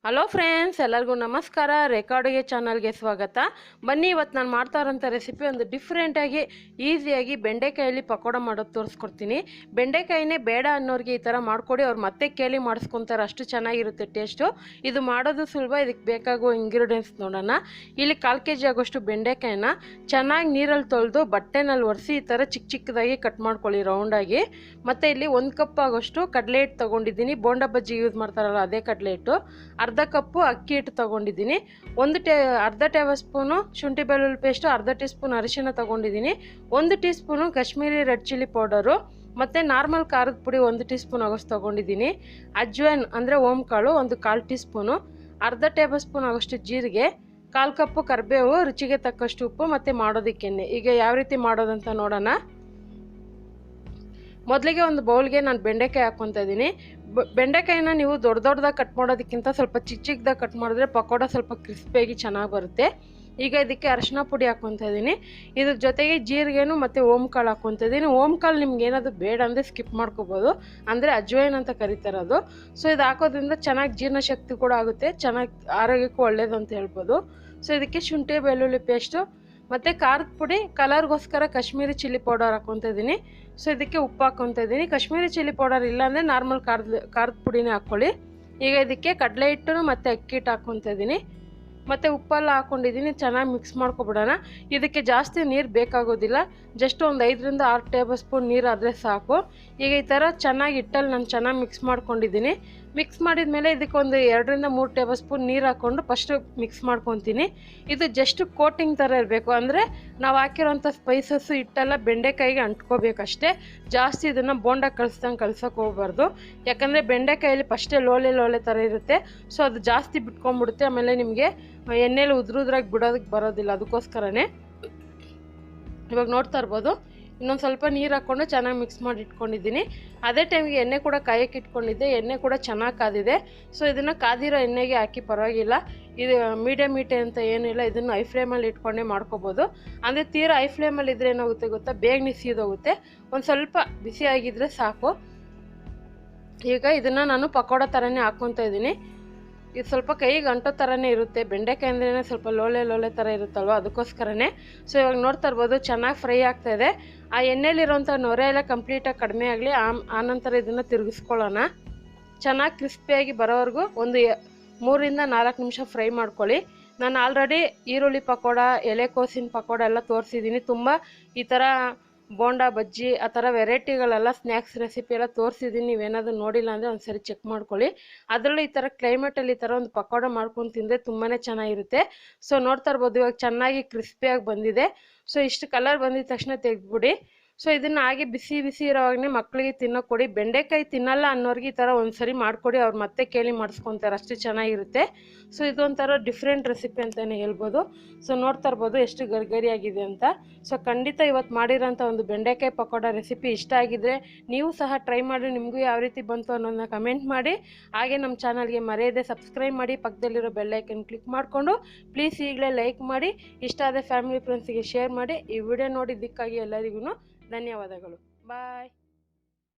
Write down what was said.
Hello friends, ಎಲ್ಲರಿಗೂ ನಮಸ್ಕಾರ. ರೇಖಾ ಅಡುಗೆ ಚಾನಲ್ಗೆ ಸ್ವಾಗತ. ಬನ್ನಿ, ಇವತ್ತು ನಾನು ಮಾಡ್ತಾ ಇರೋಂಥ ರೆಸಿಪಿ ಒಂದು ಡಿಫ್ರೆಂಟಾಗಿ ಈಸಿಯಾಗಿ ಬೆಂಡೆಕಾಯಲ್ಲಿ ಪಕೋಡ ಮಾಡೋದು ತೋರಿಸ್ಕೊಡ್ತೀನಿ. ಬೆಂಡೆಕಾಯಿನೇ ಬೇಡ ಅನ್ನೋರಿಗೆ ಈ ಥರ ಮಾಡಿಕೊಡಿ, ಅವ್ರು ಮತ್ತೆ ಕೇಳಿ ಮಾಡಿಸ್ಕೊತಾರೆ, ಅಷ್ಟು ಚೆನ್ನಾಗಿರುತ್ತೆ ಟೇಸ್ಟು. ಇದು ಮಾಡೋದು ಸುಲಭ. ಇದಕ್ಕೆ ಬೇಕಾಗುವ ಇಂಗ್ರೀಡಿಯೆಂಟ್ಸ್ ನೋಡೋಣ. ಇಲ್ಲಿ 1/4 kg ಆಗೋಷ್ಟು ಬೆಂಡೆಕಾಯಿನ ಚೆನ್ನಾಗಿ ನೀರಲ್ಲಿ ತೊಳೆದು ಬಟ್ಟೆನಲ್ಲಿ ಒರೆಸಿ ಈ ಥರ ಚಿಕ್ಕ ಚಿಕ್ಕದಾಗಿ ಕಟ್ ಮಾಡ್ಕೊಳ್ಳಿ ರೌಂಡಾಗಿ. ಮತ್ತು ಇಲ್ಲಿ 1 ಕಪ್ ಆಗೋಷ್ಟು ಕಡಲೆ ಹಿಟ್ಟು ತೊಗೊಂಡಿದ್ದೀನಿ. ಬೋಂಡ ಬಜ್ಜಿ ಯೂಸ್ ಮಾಡ್ತಾರಲ್ಲ ಅದೇ ಕಡಲೆ ಹಿಟ್ಟು. ಅರ್ಧ ಕಪ್ಪು ಅಕ್ಕಿ ಹಿಟ್ಟು ತೊಗೊಂಡಿದ್ದೀನಿ. ಅರ್ಧ ಟೇಬಲ್ ಸ್ಪೂನು ಶುಂಠಿ ಬೆಳ್ಳುಳ್ಳಿ ಪೇಸ್ಟು, ಅರ್ಧ ಟೀ ಸ್ಪೂನ್ ಅರಿಶಿನ ತೊಗೊಂಡಿದ್ದೀನಿ. 1 tea spoon Kashmiri red chilli powder, ಮತ್ತು ನಾರ್ಮಲ್ ಖಾರದ ಪುಡಿ 1 ಟೀ ಸ್ಪೂನ್ ಆಗೋಷ್ಟು ತೊಗೊಂಡಿದ್ದೀನಿ. ಅಜ್ವೈನ್ ಅಂದರೆ ಓಂಕಾಳು 1/4 ಟೀ ಸ್ಪೂನು, ಅರ್ಧ ಟೇಬಲ್ ಸ್ಪೂನ್ ಆಗೋಷ್ಟು ಜೀರಿಗೆ, 1/4 ಕಪ್ಪು ಕರಿಬೇವು, ರುಚಿಗೆ ತಕ್ಕಷ್ಟು ಉಪ್ಪು, ಮತ್ತು ಮಾಡೋದಕ್ಕೆ ಎಣ್ಣೆ. ಈಗ ಯಾವ ರೀತಿ ಮಾಡೋದಂತ ನೋಡೋಣ. ಮೊದಲಿಗೆ ಒಂದು ಬೌಲ್ಗೆ ನಾನು ಬೆಂಡೆಕಾಯಿ ಹಾಕ್ಕೊತಾ ಇದ್ದೀನಿ. ಬೆಂಡೆಕಾಯಿನ ನೀವು ದೊಡ್ಡದಾಗಿ ಕಟ್ ಮಾಡೋದಕ್ಕಿಂತ ಸ್ವಲ್ಪ ಚಿಕ್ಕದಾಗಿ ಕಟ್ ಮಾಡಿದ್ರೆ ಪಕೋಡ ಸ್ವಲ್ಪ ಕ್ರಿಸ್ಪಿಯಾಗಿ ಚೆನ್ನಾಗಿ ಬರುತ್ತೆ. ಈಗ ಇದಕ್ಕೆ ಅರಿಶಿನ ಪುಡಿ ಹಾಕ್ಕೊತಾ ಇದ್ದೀನಿ. ಇದ್ರ ಜೊತೆಗೆ ಜೀರಿಗೆನು ಮತ್ತು ಓಂಕಾಳು ಹಾಕ್ಕೊತಾ ಇದ್ದೀನಿ. ಓಂಕಾಳು ನಿಮ್ಗೆ ಏನಾದರೂ ಬೇಡ ಅಂದರೆ ಸ್ಕಿಪ್ ಮಾಡ್ಕೋಬೋದು, ಅಂದರೆ ಅಜ್ವೈನ್ ಅಂತ ಕರೀತಾರೆ ಅದು. ಸೊ ಇದು ಹಾಕೋದ್ರಿಂದ ಚೆನ್ನಾಗಿ ಜೀರ್ಣಶಕ್ತಿ ಕೂಡ ಆಗುತ್ತೆ, ಚೆನ್ನಾಗಿ ಆರೋಗ್ಯಕ್ಕೂ ಒಳ್ಳೇದು ಅಂತ ಹೇಳ್ಬೋದು. ಸೊ ಇದಕ್ಕೆ ಶುಂಠಿ ಬೆಳ್ಳುಳ್ಳಿ ಪೇಸ್ಟು ಮತ್ತು ಖಾರದ ಪುಡಿ, ಕಲರ್ಗೋಸ್ಕರ ಕಾಶ್ಮೀರಿ ಚಿಲ್ಲಿ ಪೌಡರ್ ಹಾಕ್ಕೊತಾ ಇದ್ದೀನಿ. ಸೊ ಇದಕ್ಕೆ ಉಪ್ಪು ಹಾಕ್ಕೊತಾ ಇದ್ದೀನಿ. ಕಾಶ್ಮೀರಿ ಚಿಲ್ಲಿ ಪೌಡರ್ ಇಲ್ಲಾಂದರೆ ನಾರ್ಮಲ್ ಖಾರದ ಪುಡಿನೇ ಹಾಕ್ಕೊಳ್ಳಿ. ಈಗ ಇದಕ್ಕೆ ಕಡಲೆ ಹಿಟ್ಟು ಮತ್ತು ಅಕ್ಕಿ ಹಿಟ್ಟು ಹಾಕ್ಕೊತಾ ಇದ್ದೀನಿ. ಮತ್ತು ಉಪ್ಪೆಲ್ಲ ಹಾಕ್ಕೊಂಡಿದ್ದೀನಿ. ಚೆನ್ನಾಗಿ ಮಿಕ್ಸ್ ಮಾಡ್ಕೊಬಿಡೋಣ. ಇದಕ್ಕೆ ಜಾಸ್ತಿ ನೀರು ಬೇಕಾಗೋದಿಲ್ಲ, ಜಸ್ಟ್ ಒಂದು 5ರಿಂದ 6 ಟೇಬಲ್ ಸ್ಪೂನ್ ನೀರು ಆದರೆ ಸಾಕು. ಈಗ ಈ ಥರ ಚೆನ್ನಾಗಿ ಹಿಟ್ಟಲ್ಲಿ ನಾನು ಚೆನ್ನಾಗಿ ಮಿಕ್ಸ್ ಮಾಡ್ಕೊಂಡಿದ್ದೀನಿ. ಮಿಕ್ಸ್ ಮಾಡಿದ ಮೇಲೆ ಇದಕ್ಕೆ ಒಂದು 2ರಿಂದ 3 ಟೇಬಲ್ ಸ್ಪೂನ್ ನೀರು ಹಾಕ್ಕೊಂಡು ಫಸ್ಟು ಮಿಕ್ಸ್ ಮಾಡ್ಕೊತೀನಿ. ಇದು ಜಸ್ಟ್ ಕೋಟಿಂಗ್ ಥರ ಇರಬೇಕು, ಅಂದರೆ ನಾವು ಹಾಕಿರೋಂಥ ಸ್ಪೈಸಸ್ಸು ಹಿಟ್ಟೆಲ್ಲ ಬೆಂಡೆಕಾಯಿಗೆ ಅಂಟ್ಕೋಬೇಕಷ್ಟೇ. ಜಾಸ್ತಿ ಇದನ್ನು ಬೋಂಡ ಕಳ್ಸೋಕೆ ಹೋಗಬಾರ್ದು, ಯಾಕಂದರೆ ಬೆಂಡೆಕಾಯಲ್ಲಿ ಫಸ್ಟೇ ಲೋಲೆ ಥರ ಇರುತ್ತೆ. ಸೊ ಅದು ಜಾಸ್ತಿ ಬಿಟ್ಕೊಂಡ್ಬಿಡುತ್ತೆ, ಆಮೇಲೆ ನಿಮಗೆ ಎಣ್ಣೆಲಿ ಉದ್ರಾಗಿ ಬಿಡೋದಕ್ಕೆ ಬರೋದಿಲ್ಲ. ಅದಕ್ಕೋಸ್ಕರನೇ ಇವಾಗ ನೋಡ್ತಾ ಇರ್ಬೋದು, ಇನ್ನೊಂದು ಸ್ವಲ್ಪ ನೀರು ಹಾಕ್ಕೊಂಡು ಚೆನ್ನಾಗಿ ಮಿಕ್ಸ್ ಮಾಡಿ ಇಟ್ಕೊಂಡಿದ್ದೀನಿ. ಅದೇ ಟೈಮಿಗೆ ಎಣ್ಣೆ ಕೂಡ ಕಾಯಕ್ಕೆ ಇಟ್ಕೊಂಡಿದ್ದೆ. ಎಣ್ಣೆ ಕೂಡ ಚೆನ್ನಾಗಿ ಕಾದಿದೆ. ಸೊ ಇದನ್ನು ಕಾದಿರೋ ಎಣ್ಣೆಗೆ ಹಾಕಿ ಪರವಾಗಿಲ್ಲ. ಇದು ಮೀಡಿಯಮ್ ಹೀಟ್ ಅಂತ ಏನಿಲ್ಲ, ಇದನ್ನು ಹೈ ಫ್ಲೇಮಲ್ಲಿ ಇಟ್ಕೊಂಡೇ ಮಾಡ್ಕೋಬೋದು. ಅಂದರೆ ತೀರಾ ಹೈ ಫ್ಲೇಮಲ್ಲಿ ಇದ್ರೆ ಏನಾಗುತ್ತೆ ಗೊತ್ತಾ, ಬೇಗನೆ ಸೀದೋಗುತ್ತೆ. ಒಂದು ಸ್ವಲ್ಪ ಬಿಸಿ ಆಗಿದ್ರೆ ಸಾಕು. ಈಗ ಇದನ್ನು ನಾನು ಪಕೋಡ ಥರನೇ ಹಾಕ್ಕೊತಾ ಇದ್ದೀನಿ. ಇದು ಸ್ವಲ್ಪ ಕೈಗೆ ಅಂಟೋ ಥರನೇ ಇರುತ್ತೆ. ಬೆಂಡೆಕಾಯಿ ಅಂದ್ರೇ ಸ್ವಲ್ಪ ಲೋಲೆ ಥರ ಇರುತ್ತಲ್ವ, ಅದಕ್ಕೋಸ್ಕರನೇ. ಸೊ ಇವಾಗ ನೋಡ್ತಾ ಇರ್ಬೋದು, ಚೆನ್ನಾಗಿ ಫ್ರೈ ಆಗ್ತಾಯಿದೆ. ಆ ಎಣ್ಣೆಲಿರೋಂಥ ನೊರೆ ಎಲ್ಲ ಕಂಪ್ಲೀಟಾಗಿ ಕಡಿಮೆ ಆಗಲಿ. ಆನಂತರ ಇದನ್ನು ತಿರುಗಿಸ್ಕೊಳ್ಳೋಣ. ಚೆನ್ನಾಗಿ ಕ್ರಿಸ್ಪಿಯಾಗಿ ಬರೋವರೆಗೂ ಒಂದು 3ರಿಂದ 4 ನಿಮಿಷ ಫ್ರೈ ಮಾಡ್ಕೊಳ್ಳಿ. ನಾನು ಆಲ್ರೆಡಿ ಈರುಳ್ಳಿ ಪಕೋಡ, ಎಲೆಕೋಸಿನ ಪಕೋಡ ಎಲ್ಲ ತೋರಿಸಿದ್ದೀನಿ. ತುಂಬ ಈ ಥರ ಬೋಂಡ ಬಜ್ಜಿ ಆ ಥರ ವೆರೈಟಿಗಳೆಲ್ಲ ಸ್ನ್ಯಾಕ್ಸ್ ರೆಸಿಪಿ ಎಲ್ಲ ತೋರಿಸಿದ್ದೀನಿ. ನೀವೇನಾದರೂ ನೋಡಿಲ್ಲ ಅಂದರೆ ಒಂದು ಸರಿ ಚೆಕ್ ಮಾಡ್ಕೊಳ್ಳಿ. ಅದರಲ್ಲೂ ಈ ಥರ ಕ್ಲೈಮೇಟಲ್ಲಿ ಈ ಥರ ಒಂದು ಪಕೋಡ ಮಾಡ್ಕೊಂಡು ತಿಂದರೆ ತುಂಬಾ ಚೆನ್ನಾಗಿರುತ್ತೆ. ಸೊ ನೋಡ್ತಾ ಇರ್ಬೋದು, ಇವಾಗ ಚೆನ್ನಾಗಿ ಕ್ರಿಸ್ಪಿಯಾಗಿ ಬಂದಿದೆ. ಸೊ ಇಷ್ಟು ಕಲರ್ ಬಂದಿದ ತಕ್ಷಣ ತೆಗೆದ್ಬಿಡಿ. ಸೊ ಇದನ್ನು ಹಾಗೆ ಬಿಸಿ ಇರೋವಾಗನೇ ಮಕ್ಕಳಿಗೆ ತಿನ್ನೋಕೆ ಕೊಡಿ. ಬೆಂಡೆಕಾಯಿ ತಿನ್ನಲ್ಲ ಅನ್ನೋರಿಗೆ ಈ ಥರ ಒಂದು ಸರಿ ಮಾಡಿಕೊಡಿ, ಅವ್ರು ಮತ್ತೆ ಕೇಳಿ ಮಾಡಿಸ್ಕೊತಾರೆ, ಅಷ್ಟು ಚೆನ್ನಾಗಿರುತ್ತೆ. ಸೊ ಇದೊಂಥರ ಡಿಫ್ರೆಂಟ್ ರೆಸಿಪಿ ಅಂತಲೇ ಹೇಳ್ಬೋದು. ಸೊ ನೋಡ್ತಾ ಇರ್ಬೋದು ಎಷ್ಟು ಗರಿಗರಿಯಾಗಿದೆ ಅಂತ. ಸೊ ಖಂಡಿತ ಇವತ್ತು ಮಾಡಿರೋಂಥ ಒಂದು ಬೆಂಡೆಕಾಯಿ ಪಕೋಡ ರೆಸಿಪಿ ಇಷ್ಟ ಆಗಿದ್ರೆ ನೀವು ಸಹ ಟ್ರೈ ಮಾಡಿ. ನಿಮಗೂ ಯಾವ ರೀತಿ ಬಂತು ಅನ್ನೋದನ್ನ ಕಮೆಂಟ್ ಮಾಡಿ. ಹಾಗೆ ನಮ್ಮ ಚಾನಲ್ಗೆ ಮರೆಯದೆ ಸಬ್ಸ್ಕ್ರೈಬ್ ಮಾಡಿ, ಪಕ್ಕದಲ್ಲಿರೋ ಬೆಲ್ ಐಕನ್ ಕ್ಲಿಕ್ ಮಾಡಿಕೊಂಡು ಪ್ಲೀಸ್ ಈಗಲೇ ಲೈಕ್ ಮಾಡಿ. ಇಷ್ಟ ಆದ ಫ್ಯಾಮಿಲಿ ಫ್ರೆಂಡ್ಸಿಗೆ ಶೇರ್ ಮಾಡಿ. ಈ ವಿಡಿಯೋ ನೋಡಿದ್ದಕ್ಕಾಗಿ ಎಲ್ಲರಿಗೂ ಧನ್ಯವಾದಗಳು. ಬಾಯ್.